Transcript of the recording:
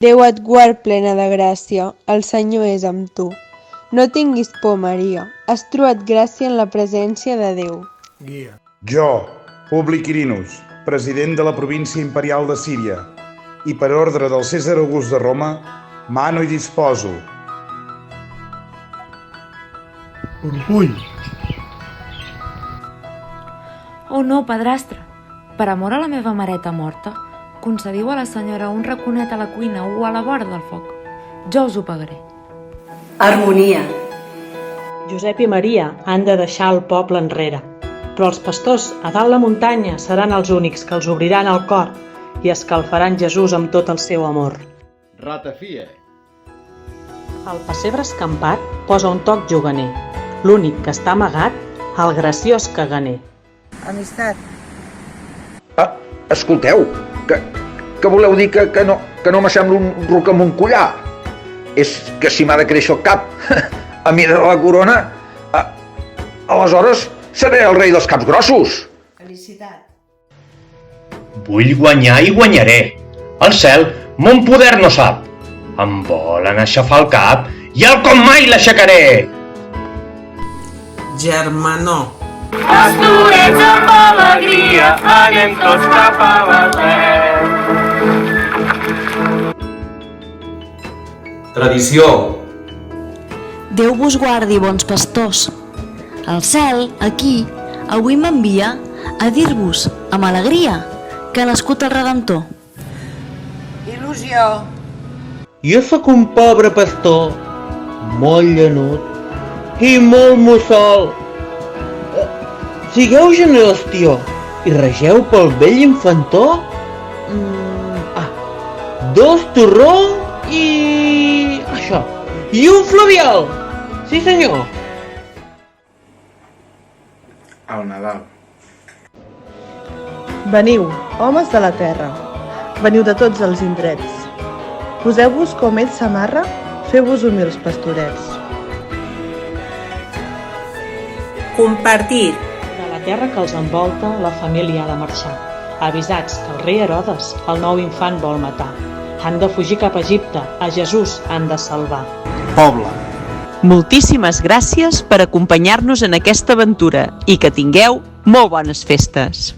Déu et guard plena de gràcia, el Senyor és amb tu. No tinguis por, Maria, has trobat gràcia en la presència de Déu. Guia. Jo, Publi Quirinus, president de la província imperial de Síria, i per ordre del Cèsar August de Roma, mano i disposo. Orgull. Oh no, padrastre! Per amor a la meva mareta morta, concediu a la senyora un raconet a la cuina o a la vora del foc. Jo us ho pagaré. Harmonia. Josep i Maria han de deixar el poble enrere, però els pastors a dalt la muntanya seran els únics que els obriran el cor i escalfaran Jesús amb tot el seu amor. Ratafia. El pessebre escampat posa un toc juganer. L'únic que està amagat, el graciós caganer. Amistat. Escolteu, que voleu dir que no m'assembla un ruc amb un collar? És que si m'ha de créixer el cap a mi de la corona, aleshores seré el rei dels caps grossos. Felicitat. Vull guanyar i guanyaré. El cel mon poder no sap. Em volen aixafar el cap i el com mai l'aixecaré. Germanor. Pastorets amb alegria, anem tots cap a Betlem. Tradició. Déu vos guardi, bons pastors. El cel, aquí, avui m'envia a dir-vos, amb alegria, que ha nascut el Redemptor. Il·lusió. Jo sóc un pobre pastor, molt llanut i molt mussol. Sigueu generós, tio, i regeu pel vell infantó? 2 torró i... això. I un flabiol! Sí, senyor. El Nadal. Veniu, homes de la terra, veniu de tots els indrets. Poseu-vos com ell s'amarra, feu-vos humils pastorets. Compartir. De la terra que els envolta, la família ha de marxar, avisats que el rei Herodes el nou infant vol matar. Han de fugir cap a Egipte, a Jesús han de salvar. Poble. Moltíssimes gràcies per acompanyar-nos en aquesta aventura i que tingueu molt bones festes.